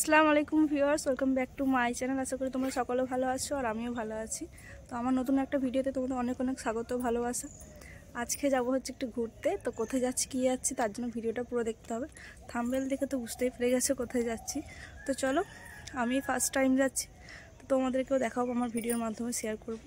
আসসালামু আলাইকুম viewers, welcome back to my channel. আশা করি তোমরা সকলে ভালো আছো আর আমিও ভালো আছি। তো আমার নতুন একটা ভিডিওতে তোমাদের অনেক অনেক স্বাগত, ভালোবাসা। আজকে যাবো হচ্ছে একটু ঘুরতে। তো কোথায় যাচ্ছি, কী যাচ্ছি, তার জন্য ভিডিওটা পুরো দেখতে হবে। থাম্বনেল দেখে তো বুঝতেই পেরে গেছো কোথায় যাচ্ছি। তো চলো, আমি ফার্স্ট টাইম যাচ্ছি, তো তোমাদেরকেও দেখাবো, আমার ভিডিওর মাধ্যমে শেয়ার করব।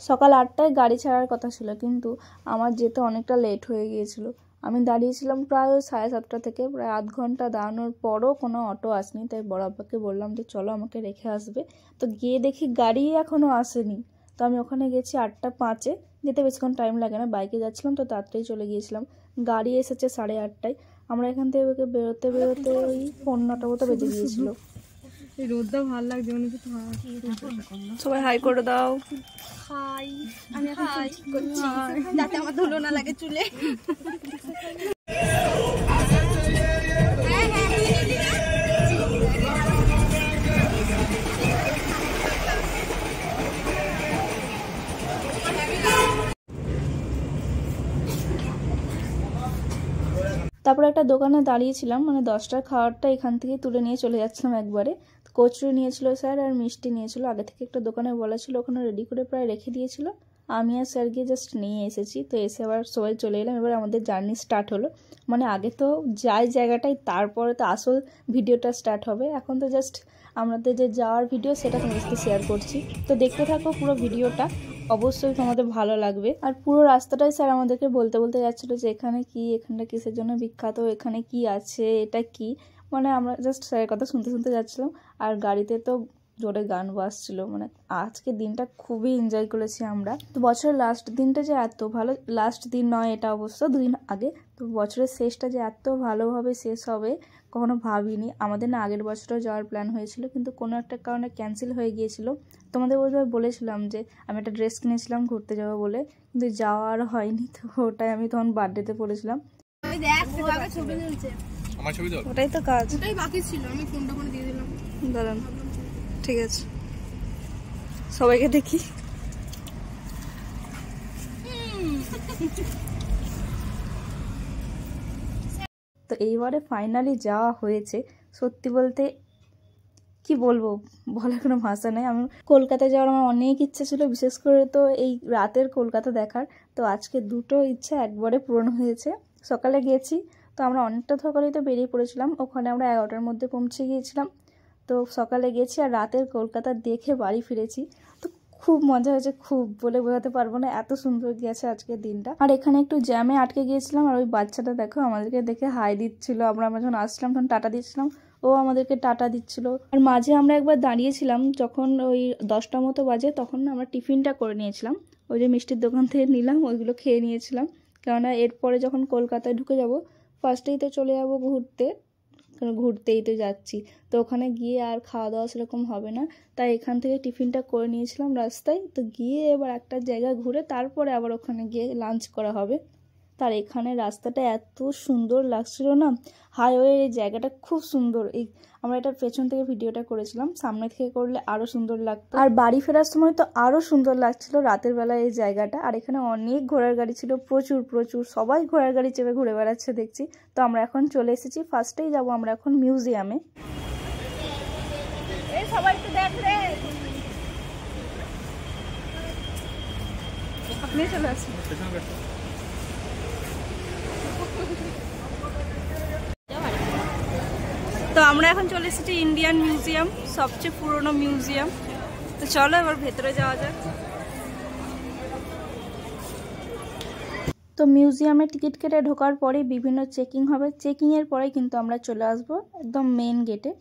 সকাল 8টায় গাড়ি ছাড়ার কথা ছিল, কিন্তু আমার যেতে অনেকটা লেট হয়ে গিয়েছিল। আমি দাঁড়িয়েছিলাম প্রায় 7:30 থেকে, প্রায় আধ ঘন্টা দাঁড়ানোর পরও কোনো অটো আসেনি। তাই বড় আব্বাকে বললাম যে চলো আমাকে রেখে আসবে। তো গিয়ে দেখি গাড়ি এখনও আসেনি। তো আমি ওখানে গেছি 8:05-এ, যেতে বেশিক্ষণ টাইম লাগে না, বাইকে যাচ্ছিলাম তো তাড়াতাড়ি চলে গিয়েছিলাম। গাড়ি এসেছে 8:30টায়। আমরা এখান থেকে বেরোতে বেরোতে ওই 9:15 মতো বেজে গিয়েছিল। এই রোদটা ভালো লাগছে, মনে হচ্ছে সবাই হাই করে দাও। হাই, আমি এখন ঠিক করছি যাতে আমার ধুলো না লাগে চুলে। তারপরে একটা দোকানে দাঁড়িয়েছিলাম, মানে 10টার খাবারটা এখান থেকে তুলে নিয়ে চলে যাচ্ছিলাম একবারে। কচুরি নিয়েছিল স্যার আর মিষ্টি নিয়েছিল। আগে থেকে একটা দোকানে বলা ছিল, ওখানে রেডি করে প্রায় রেখে দিয়েছিল। আমি আর স্যার গিয়ে জাস্ট নিয়ে এসেছি। তো এসে আবার সবাই চলে এলাম। এবার আমাদের জার্নি স্টার্ট হলো। মানে আগে তো যাই জায়গাটায়, তারপরে তো আসল ভিডিওটা স্টার্ট হবে। এখন তো জাস্ট আমাদের যে যাওয়ার ভিডিও সেটা তোমাদের সাথে শেয়ার করছি। তো দেখতে থাকো পুরো ভিডিওটা, অবশ্যই তোমাদের ভালো লাগবে। আর পুরো রাস্তাটাই স্যার আমাদেরকে বলতে বলতে যাচ্ছিলো যে এখানে কি, এখানটা কিসের জন্য বিখ্যাত, এখানে কি আছে, এটা কি। মানে আমরা জাস্ট স্যারের কথা শুনতে শুনতে যাচ্ছিলাম। আর গাড়িতে তো জোরে গান বাজছিল। মানে আজকে দিনটা খুবই এনজয় করেছি আমরা। তো বছরের লাস্ট দিনটা যে এত ভালো, লাস্ট দিন নয় এটা অবশ্য, 2 দিন আগে। তো বছরের শেষটা যে এত ভালোভাবে শেষ হবে কখনো ভাবিনি। আমাদের না আগের বছরও যাওয়ার প্ল্যান হয়েছিল, কিন্তু কোনো একটা কারণে ক্যান্সেল হয়ে গিয়েছিল। তোমাদের বোধহয় বলেছিলাম যে আমি একটা ড্রেস কিনেছিলাম ঘুরতে যাবো বলে, কিন্তু যাওয়া আর হয়নি। তো ওটাই আমি তখন বার্থডেতে পড়েছিলাম। ওটাই তো কাজ, ওটাই বাকি ছিল, আমি ফোনটা করে দিয়ে দিলাম। দাঁড়ান, ঠিক আছে, সবাইকে দেখি। তো এইবারে ফাইনালি যাওয়া হয়েছে। সত্যি বলতে কি বলবো, বলার কোনো ভাষা নেই। আমি কলকাতা যাওয়ার আমার অনেক ইচ্ছা ছিল, বিশেষ করে তো এই রাতের কলকাতা দেখার। তো আজকে দুটো ইচ্ছা একবারে পূরণ হয়েছে। সকালে গেছি, তো আমরা অনেকটা সকালেই তো বেরিয়ে পড়েছিলাম। ওখানে আমরা 11টার মধ্যে পৌঁছে গিয়েছিলাম। তো সকালে গেছি আর রাতের কলকাতা দেখে বাড়ি ফিরেছি। তো খুব মজা হয়েছে, খুব বলে বোঝাতে পারবো না, এত সুন্দর গিয়েছে আজকের দিনটা। আর এখানে একটু জ্যামে আটকে গিয়েছিলাম, আর ওই বাচ্চাটা দেখো আমাদেরকে দেখে হাই দিচ্ছিল। আমরা যখন আসলাম তখন টাটা দিচ্ছিলাম, ও আমাদেরকে টাটা দিচ্ছিল। আর মাঝে আমরা একবার দাঁড়িয়েছিলাম, যখন ওই 10টা মতো বাজে, তখন আমরা টিফিনটা করে নিয়েছিলাম। ওই যে মিষ্টির দোকান থেকে নিলাম, ওইগুলো খেয়ে নিয়েছিলাম। কেননা এরপরে যখন কলকাতায় ঢুকে যাব, ফার্স্টেই তো চলে যাব ঘুরতে, কারণ ঘুরতেই তো যাচ্ছি। তো ওখানে গিয়ে আর খাওয়া দাওয়া সেরকম হবে না, তাই এখান থেকে টিফিনটা করে নিয়েছিলাম রাস্তায়। তো গিয়ে এবার একটা জায়গা ঘুরে তারপরে আবার ওখানে গিয়ে লাঞ্চ করা হবে। তার এখানে রাস্তাটা এত সুন্দর লাগছিল না, হাইওয়ের এই জায়গাটা খুব সুন্দর। এই আমরা এটা পেছন থেকে ভিডিওটা করেছিলাম, সামনে থেকে করলে আরও সুন্দর লাগতো। আর বাড়ি ফেরার সময় তো আরও সুন্দর লাগছিল রাতের বেলা এই জায়গাটা। আর এখানে অনেক ঘোড়ার গাড়ি ছিল, প্রচুর প্রচুর, সবাই ঘোড়ার গাড়ি চেপে ঘুরে বেড়াচ্ছে দেখছি। তো আমরা এখন চলে এসেছি, ফার্স্টেই যাব আমরা এখন মিউজিয়ামে। এই সবাই একটু দেখ রে, আপনি চলে আসুন। তো আমরা এখন চলে এসেছি ইন্ডিয়ান মিউজিয়াম, সবচেয়ে পুরনো মিউজিয়াম। তো চলো এবার ভেতরে যাওয়া যাক। তো মিউজিয়ামে টিকিট কেটে ঢোকার পরে বিভিন্ন চেকিং হবে। চেকিংয়ের পরে কিন্তু আমরা চলে আসব একদম মেন গেটে।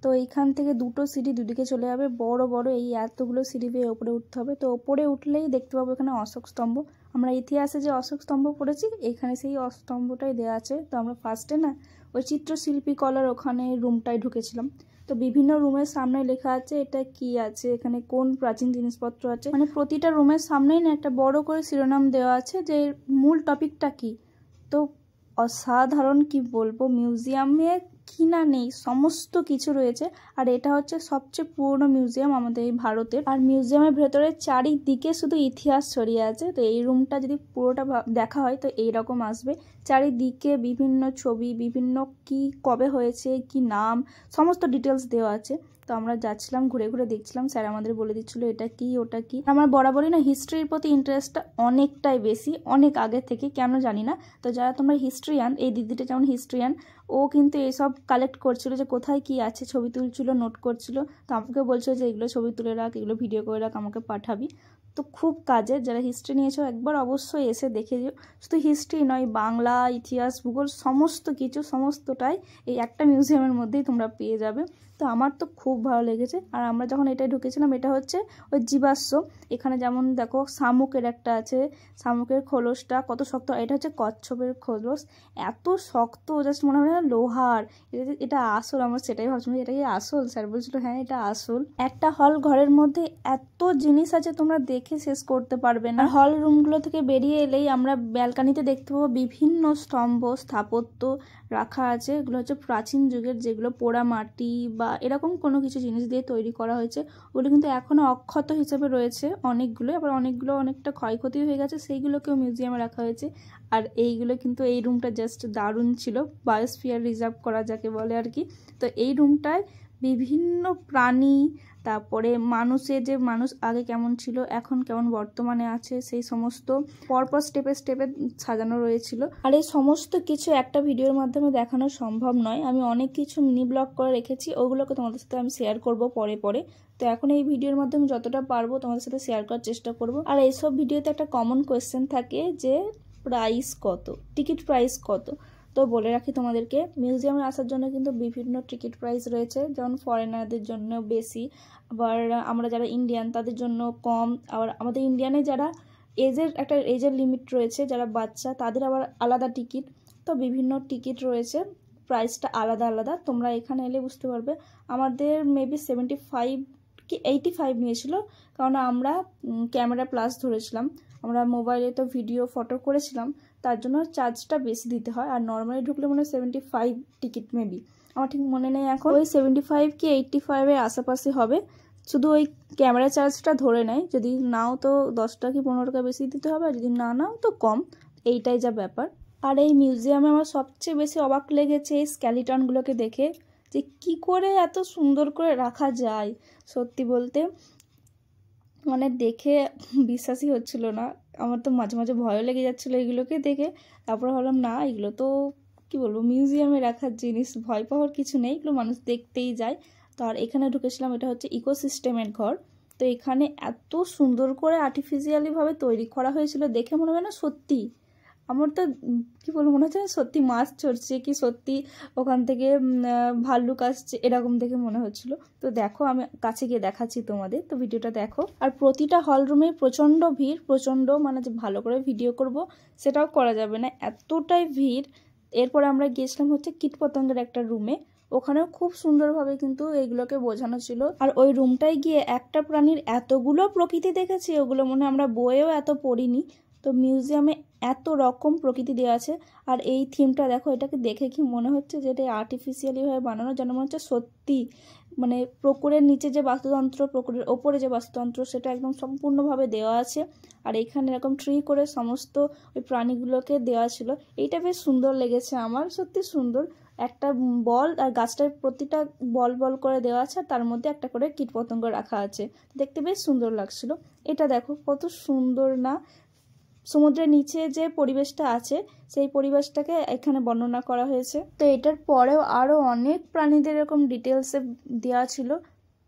তো এইখান থেকে দুটো সিঁড়ি দুদিকে চলে যাবে, বড় বড় এই এতগুলো সিঁড়ি বেয়ে ওপরে উঠতে হবে। তো ওপরে উঠলেই দেখতে পাবো এখানে অশোক স্তম্ভ। আমরা ইতিহাসে যে অশোক স্তম্ভ পড়েছি, এখানে সেই স্তম্ভটাই দেওয়া আছে। তো আমরা ফার্স্টে না ওই চিত্রশিল্পী কলার ওখানে রুমটায় ঢুকেছিলাম। তো বিভিন্ন রুমের সামনে লেখা আছে এটা কি আছে, এখানে কোন প্রাচীন জিনিসপত্র আছে। মানে প্রতিটা রুমের সামনেই না একটা বড় করে শিরোনাম দেওয়া আছে যে মূল টপিকটা কি। তো অসাধারণ, কি বলবো, মিউজিয়ামে কি না নেই সমস্ত কিছু রয়েছে। আর এটা হচ্ছে সবচেয়ে পুরনো মিউজিয়াম আমাদের এই ভারতের। আর মিউজিয়ামের ভেতরে চারিদিকে শুধু ইতিহাস ছড়িয়ে আছে। তো এই রুমটা যদি পুরোটা দেখা হয় তো এইরকম আসবে, চারিদিকে বিভিন্ন ছবি, বিভিন্ন কি কবে হয়েছে, কি নাম, সমস্ত ডিটেলস দেওয়া আছে। তো আমরা যাচ্ছিলাম, ঘুরে ঘুরে দেখছিলাম, স্যার আমাদের বলে দিচ্ছিল এটা কি ওটা কি। আমার বরাবরই না হিস্ট্রির প্রতি ইন্টারেস্টটা অনেকটাই বেশি, অনেক আগে থেকে, কেন জানি না। তো যারা তোমরা হিস্ট্রিয়ান, এই দিদিটা যেমন হিস্ট্রিয়ান, ও কিন্তু এইসব কালেক্ট করছিল যে কোথায় কি আছে, ছবি তুলছিল, নোট করছিল। তো আমাকে বলছিল যে এগুলো ছবি তুলে রাখ, এগুলো ভিডিও করে রাখ, আমাকে পাঠাবি। তো খুব কাজের, যারা হিস্ট্রি নিয়েছো একবার অবশ্যই এসে দেখে যেও। শুধু হিস্ট্রি নয়, বাংলা, ইতিহাস, ভূগোল, সমস্ত কিছু সমস্তটাই এই একটা মিউজিয়ামের মধ্যেই তোমরা পেয়ে যাবে। তো আমার তো খুব ভালো লেগেছে। আর আমরা যখন এটাই ঢুকেছিলাম, এটা হচ্ছে ওই জীবাশ্ম। এখানে যেমন দেখো শামুকের একটা আছে, শামুকের খোলসটা কত শক্ত, এটা হচ্ছে কচ্ছপের খোলস, এত শক্ত, জাস্ট মনে হয় লোহার। এটা আসল, আমরা সেটাই ভাবছিলাম এটা কি আসল। স্যার বলছিল হ্যাঁ এটা আসল। একটা হল ঘরের মধ্যে এত জিনিস আছে তোমরা দেখে শেষ করতে পারবে না। হল রুমগুলো থেকে বেরিয়ে এলেই আমরা ব্যালকানিতে দেখতে পাবো বিভিন্ন স্তম্ভ, স্থাপত্য রাখা আছে। এগুলো হচ্ছে প্রাচীন যুগের, যেগুলো পোড়া মাটি বা এরকম কোনো কিছু জিনিস দিয়ে তৈরি করা হয়েছে। ওগুলো কিন্তু এখনো অক্ষত হিসেবে রয়েছে অনেকগুলো, আবার অনেকগুলো অনেকটা ক্ষয়ক্ষতি হয়ে গেছে, সেইগুলোকেও মিউজিয়ামে রাখা হয়েছে। আর এইগুলো কিন্তু, এই রুমটা জাস্ট দারুণ ছিল, বায়োস্ফিয়ার রিজার্ভ করা যাকে বলে আর কি। তো এই রুমটায় বিভিন্ন প্রাণী, তারপরে মানুষের যে মানুষ আগে কেমন ছিল, এখন কেমন বর্তমানে আছে, সেই সমস্ত পরপর স্টেপে স্টেপে সাজানো রয়েছিল। আর এই সমস্ত কিছু একটা ভিডিওর মাধ্যমে দেখানো সম্ভব নয়, আমি অনেক কিছু মিনি ব্লগ করে রেখেছি, ওগুলোকে তোমাদের সাথে আমি শেয়ার করব পরে পরে। তো এখন এই ভিডিওর মাধ্যমে যতটা পারবো তোমাদের সাথে শেয়ার করার চেষ্টা করব। আর এইসব ভিডিওতে একটা কমন কোয়েশ্চেন থাকে যে প্রাইস কত, টিকিট প্রাইস কত। তো বলে রাখি তোমাদেরকে, মিউজিয়ামে আসার জন্য কিন্তু বিভিন্ন টিকিট প্রাইস রয়েছে, যেমন ফরেনারদের জন্য বেশি, আবার আমরা যারা ইন্ডিয়ান তাদের জন্য কম। আবার আমাদের ইন্ডিয়ানে যারা এজের লিমিট রয়েছে, যারা বাচ্চা তাদের আবার আলাদা টিকিট। তো বিভিন্ন টিকিট রয়েছে, প্রাইসটা আলাদা আলাদা, তোমরা এখানে এলে বুঝতে পারবে। আমাদের মেবি 75 কি 85 নিয়েছিল, কারণ আমরা ক্যামেরা প্লাস ধরেছিলাম, আমরা মোবাইলে তো ভিডিও ফটো করেছিলাম, তার জন্য চার্জটা বেশি দিতে হয়। আর নর্মালি ঢুকলে মনে হয় 75 টিকিট মেবি, আমার ঠিক মনে নেই এখন, ওই 75 কি 85-এর আশেপাশে হবে। শুধু ওই ক্যামেরা চার্জটা ধরে নেয়, যদি নাও তো 10 টাকা কি 15 টাকা বেশি দিতে হবে, আর যদি না নাও তো কম, এইটাই যা ব্যাপার। আর এই মিউজিয়ামে আমার সবচেয়ে বেশি অবাক লেগেছে এই স্কেলিটনগুলোকে দেখে, যে কি করে এত সুন্দর করে রাখা যায়। সত্যি বলতে মানে দেখে বিশ্বাসই হচ্ছিল না, আমার তো মাঝে মাঝে ভয়ও লেগে যাচ্ছিলো এগুলোকে দেখে। তারপর ভাবলাম না, এগুলো তো কি বলবো মিউজিয়ামে রাখার জিনিস, ভয় পাওয়ার কিছু নেই, এগুলো মানুষ দেখতেই যায়। তো আর এখানে ঢুকেছিলাম, এটা হচ্ছে ইকোসিস্টেমের ঘর। তো এখানে এত সুন্দর করে আর্টিফিশিয়ালিভাবে তৈরি করা হয়েছিল, দেখে মনে হয় না সত্যি, আমার তো কি বলবো, মনে হচ্ছে সত্যি মাছ চড়ছে, কি সত্যি ওখান থেকে ভাল্লুক আসছে, এরকম দেখে মনে হচ্ছিল। তো দেখো আমি কাছে গিয়ে দেখাচ্ছি তোমাদের, তো ভিডিওটা দেখো। আর প্রতিটা হল রুমে প্রচণ্ড ভিড়, প্রচণ্ড, মানে যে ভালো করে ভিডিও করব সেটাও করা যাবে না, এতটাই ভিড়। এরপরে আমরা গিয়েছিলাম হচ্ছে কীটপতঙ্গের একটা রুমে, ওখানেও খুব সুন্দরভাবে কিন্তু এইগুলোকে বোঝানো ছিল। আর ওই রুমটায় গিয়ে একটা প্রাণীর এতগুলো প্রকৃতি দেখেছি, ওগুলো মনে আমরা বইয়েও এত পড়িনি। তো মিউজিয়ামে এত রকম প্রকৃতি দেওয়া আছে। আর এই থিমটা দেখো, এটাকে দেখে কি মনে হচ্ছে যে এটা আর্টিফিশিয়ালিভাবে বানানো, যেন মনে হচ্ছে সত্যি, মানে পুকুরের নিচে যে বাস্তুতন্ত্র, পুকুরের ওপরে যে বাস্তুতন্ত্র, সেটা একদম সম্পূর্ণভাবে দেওয়া আছে। আর এখানে এরকম ট্রি করে সমস্ত ওই প্রাণীগুলোকে দেওয়া ছিল, এইটা বেশ সুন্দর লেগেছে আমার, সত্যি সুন্দর। একটা বল, আর গাছটার প্রতিটা বল বল করে দেওয়া আছে, আর তার মধ্যে একটা করে কীটপতঙ্গ রাখা আছে, দেখতে বেশ সুন্দর লাগছিল। এটা দেখো কত সুন্দর না, সমুদ্রের নিচে যে পরিবেশটা আছে সেই পরিবেশটাকে এখানে বর্ণনা করা হয়েছে। তো এটার পরেও আরও অনেক প্রাণীদের এরকম ডিটেলসে দেওয়া ছিল,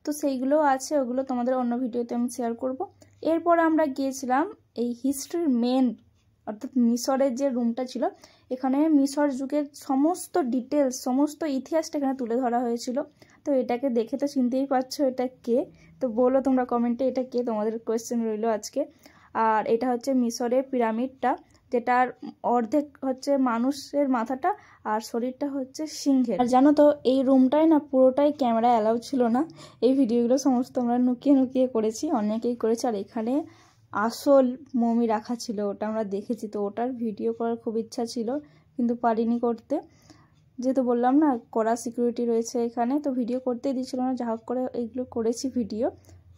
তো সেইগুলোও আছে, ওগুলো তোমাদের অন্য ভিডিওতে আমি শেয়ার করব। এরপর আমরা গিয়েছিলাম এই হিস্ট্রির মেন, অর্থাৎ মিশরের যে রুমটা ছিল, এখানে মিশর যুগের সমস্ত ডিটেলস, সমস্ত ইতিহাসটা এখানে তুলে ধরা হয়েছিল। তো এটাকে দেখে তো চিনতেই পারছো এটা কে, তো বলো তোমরা কমেন্টে এটা কে, তোমাদের কোয়েশ্চেন রইল আজকে। আর এটা হচ্ছে মিশরের পিরামিডটা, যেটার অর্ধেক হচ্ছে মানুষের মাথাটা আর শরীরটা হচ্ছে সিংহের। আর জানো তো এই রুমটাই না পুরোটাই ক্যামেরা অ্যালাউ ছিল না, এই ভিডিওগুলো সমস্ত আমরা লুকিয়ে লুকিয়ে করেছি, অনেকেই করেছে। আর এখানে আসল মমি রাখা ছিল, ওটা আমরা দেখেছি, তো ওটার ভিডিও করার খুব ইচ্ছা ছিল কিন্তু পারিনি করতে। যেহেতু বললাম না কড়া সিকিউরিটি রয়েছে এখানে, তো ভিডিও করতেই দিচ্ছিল না, যা হোক করে এইগুলো করেছি ভিডিও।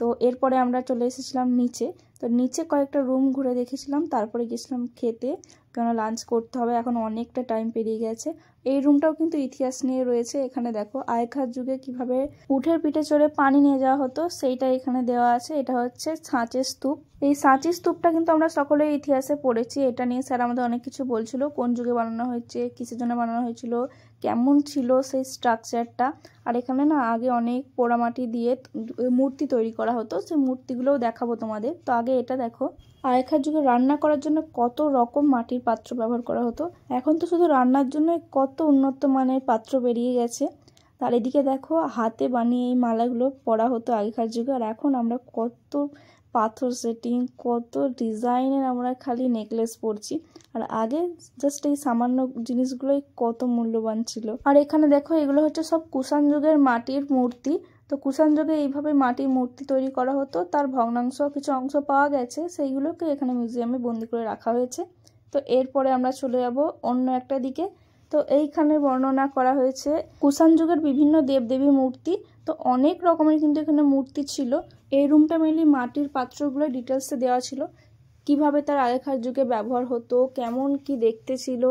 তো এরপরে আমরা চলে এসেছিলাম নিচে। তো নিচে কয়েকটা রুম ঘুরে দেখেছিলাম, তারপরে গেছিলাম খেতে, কেননা লাঞ্চ করতে হবে, এখন অনেকটা টাইম পেরিয়ে গেছে। এই রুমটাও কিন্তু ইতিহাস নিয়ে রয়েছে। এখানে দেখো আগেকার যুগে কিভাবে উঠের পিঠে চড়ে পানি নিয়ে যাওয়া হতো সেইটা এখানে দেওয়া আছে। এটা হচ্ছে ছাঁচের স্তূপ। এই ছাঁচের স্তূপটা কিন্তু আমরা সকলে ইতিহাসে পড়েছি। এটা নিয়ে স্যার আমাদের অনেক কিছু বলছিল, কোন যুগে বানানো হয়েছে, কিসের জন্য বানানো হয়েছিল, কেমন ছিল সেই স্ট্রাকচারটা। আর এখানে না আগে অনেক পোড়ামাটি দিয়ে মূর্তি তৈরি করা হতো, সেই মূর্তিগুলোও দেখাবো তোমাদের। তো আগে এটা দেখো, আগেকার যুগে রান্না করার জন্য কত রকম মাটির পাত্র ব্যবহার করা হতো। এখন তো শুধু রান্নার জন্য কত উন্নত মানের পাত্র বেরিয়ে গেছে। তার এদিকে দেখো হাতে বানিয়ে এই মালাগুলো পরা হতো আগেকার যুগে, আর এখন আমরা কত পাথর সেটিং, কত ডিজাইনের আমরা খালি নেকলেস পরছি। আর আগে জাস্ট এই সামান্য জিনিসগুলোই কত মূল্যবান ছিল। আর এখানে দেখো এগুলো হচ্ছে সব কুষাণ যুগের মাটির মূর্তি। তো কুষাণ যুগে এইভাবে মাটির মূর্তি তৈরি করা হতো, তার ভগ্নাংশ কিছু অংশ পাওয়া গেছে, সেইগুলোকে এখানে মিউজিয়ামে বন্দি করে রাখা হয়েছে। তো এরপরে আমরা চলে যাব অন্য একটা দিকে। তো এইখানে বর্ণনা করা হয়েছে কুষাণ যুগের বিভিন্ন দেবদেবী মূর্তি। তো অনেক রকমের কিন্তু এখানে মূর্তি ছিল। এই রুমটা মেনলি মাটির পাত্রগুলো ডিটেলসে দেওয়া ছিল, কিভাবে তার আগেকার যুগে ব্যবহার হতো, কেমন কি দেখতে ছিল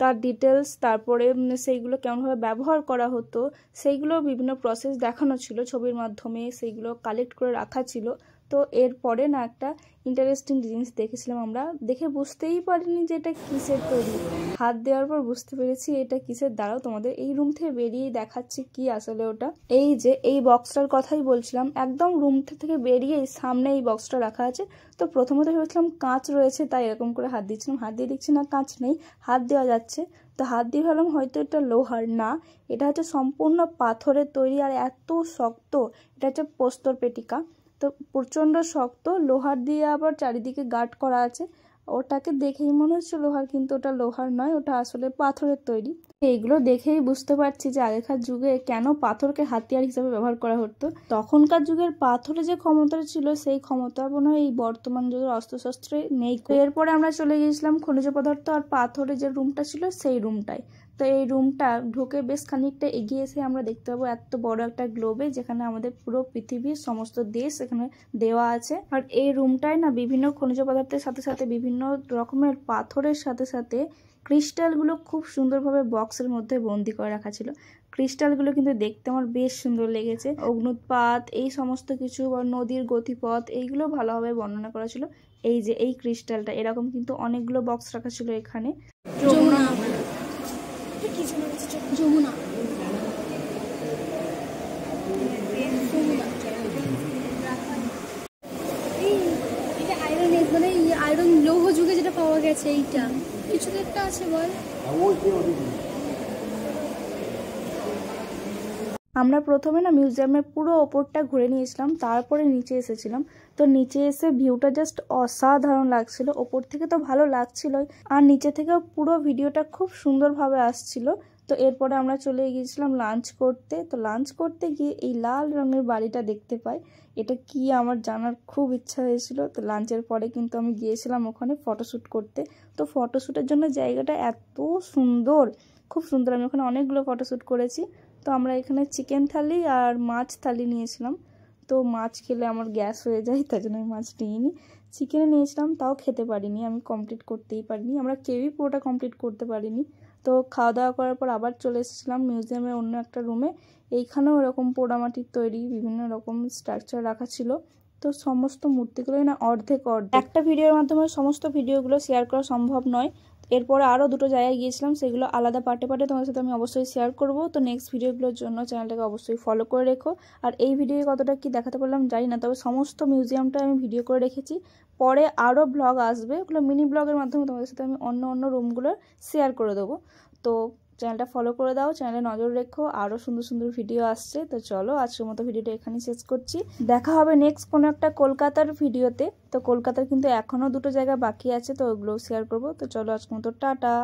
তার ডিটেলস, তারপরে সেইগুলো কেমনভাবে ব্যবহার করা হতো সেইগুলো বিভিন্ন প্রসেস দেখানো ছিল ছবির মাধ্যমে, সেইগুলো কালেক্ট করে রাখা ছিল। তো এরপরে না একটা ইন্টারেস্টিং জিনিস দেখেছিলাম আমরা, দেখে বুঝতেই পারিনি যে এটা কিসের তৈরি, হাত দেওয়ার পর বুঝতে পেরেছি এটা কিসের। দ্বারাও তোমাদের এই রুম থেকে বেরিয়েই দেখাচ্ছি কি আসলে ওটা। এই যে এই বক্সটার কথাই বলছিলাম, একদম রুম থেকে বেরিয়েই সামনে এই বক্সটা রাখা আছে। তো প্রথমত ভেবেছিলাম কাঁচ রয়েছে, তাই এরকম করে হাত দিচ্ছিলাম, হাত দিয়ে দেখছি না কাঁচ নেই, হাত দেওয়া যাচ্ছে। তো হাত দিয়ে ভাবলাম হয়তো এটা লোহার, না এটা হচ্ছে সম্পূর্ণ পাথরের তৈরি, আর এত শক্ত। এটা হচ্ছে প্রস্তর পেটিকা। তো প্রচণ্ড শক্ত, লোহার দিয়ে আবার চারিদিকে গার্ড করা আছে। ওটাকে দেখেই মনে হচ্ছে লোহার, কিন্তু ওটা লোহার নয়, ওটা আসলে পাথরের তৈরি। এইগুলো দেখেই বুঝতে পারছি যে আগেকার যুগে কেন পাথরকে হাতিয়ার হিসেবে ব্যবহার করা হতো। তখনকার যুগের পাথরে যে ক্ষমতা ছিল সেই ক্ষমতা মনে হয় এই বর্তমান যুগের অস্ত্রশস্ত্রে নেই। এরপরে আমরা চলে গিয়েছিলাম খনিজ পদার্থ আর পাথরের যে রুমটা ছিল সেই রুমটায়। তো এই রুমটা ঢুকে বেশ খানিকটা এগিয়ে এসে আমরা দেখতে পাবো এত বড় একটা গ্লোবে, যেখানে আমাদের পুরো পৃথিবীর সমস্ত দেশ এখানে দেওয়া আছে। আর এই রুমটায় না বিভিন্ন খনিজ পদার্থের সাথে সাথে বিভিন্ন রকমের পাথরের সাথে সাথে ক্রিস্টালগুলো খুব সুন্দরভাবে বক্সের মধ্যে বন্দি করে রাখা ছিল। ক্রিস্টালগুলো কিন্তু দেখতে আমার বেশ সুন্দর লেগেছে। অগ্নুৎপাত এই সমস্ত কিছু বা নদীর গতিপথ এইগুলো ভালোভাবে বর্ণনা করা ছিল। এই যে এই ক্রিস্টালটা এরকম কিন্তু অনেকগুলো বক্স রাখা ছিল এখানে। যমুনা যমুনা এটা আয়রন, মানে আয়রন লৌহ যুগে যেটা পাওয়া গেছে, এইটা কিছু একটা আছে বল। আমরা প্রথমে না মিউজিয়ামের পুরো ওপরটা ঘুরে নিয়েছিলাম, তারপরে নিচে এসেছিলাম। তো নিচে এসে ভিউটা জাস্ট অসাধারণ লাগছিল। ওপর থেকে তো ভালো লাগছিলই, আর নিচে থেকেও পুরো ভিডিওটা খুব সুন্দরভাবে আসছিল। তো এরপরে আমরা চলে গিয়েছিলাম লাঞ্চ করতে। তো লাঞ্চ করতে গিয়ে এই লাল রঙের বাড়িটা দেখতে পাই, এটা কি আমার জানার খুব ইচ্ছা হয়েছিল। তো লাঞ্চের পরে কিন্তু আমি গিয়েছিলাম ওখানে ফটোশ্যুট করতে। তো ফটোশ্যুটের জন্য জায়গাটা এত সুন্দর, খুব সুন্দর। আমি ওখানে অনেকগুলো ফটোশ্যুট করেছি। তো আমরা এখানে চিকেন থালি আর মাছ থালি নিয়েছিলাম। তো মাছ খেলে আমার গ্যাস হয়ে যায়, তাই জন্য আমি মাছ নিইনি, চিকেনে নিয়েছিলাম, তাও খেতে পারিনি, আমি কমপ্লিট করতেই পারিনি, আমরা কেউই পুরোটা কমপ্লিট করতে পারিনি। তো খাওয়া দাওয়া করার পর আবার চলে এসেছিলাম মিউজিয়ামের অন্য একটা রুমে। এইখানেও এরকম পোড়ামাটির তৈরি বিভিন্ন রকম স্ট্রাকচার রাখা ছিল। তো সমস্ত মূর্তিগুলোই না অর্ধেক একটা ভিডিওর মাধ্যমে সমস্ত ভিডিওগুলো শেয়ার করা সম্ভব নয়। এরপরে আরও দুটো জায়গায় গিয়েছিলাম, সেগুলো আলাদা পার্টে পার্টে তোমাদের সাথে আমি অবশ্যই শেয়ার করব। তো নেক্সট ভিডিওগুলোর জন্য চ্যানেলটাকে অবশ্যই ফলো করে রেখো। আর এই ভিডিও কতটা কি দেখাতে পারলাম জানি না, তবে সমস্ত মিউজিয়ামটা আমি ভিডিও করে রেখেছি। পরে আরও ব্লগ আসবে, ওগুলো মিনি ব্লগের মাধ্যমে তোমাদের সাথে আমি অন্য অন্য রুমগুলো শেয়ার করে দেবো। তো চ্যানেলটা ফলো করে দাও, চ্যানেলে নজর রেখো, আরও সুন্দর সুন্দর ভিডিও আসছে। তো চলো আজকের মতো ভিডিওটা এখানেই শেষ করছি, দেখা হবে নেক্সট কোনো একটা কলকাতার ভিডিওতে। তো কলকাতার কিন্তু এখনও দুটো জায়গা বাকি আছে, তো ওগুলো শেয়ার করবো। তো চলো আজকের মতো টাটা।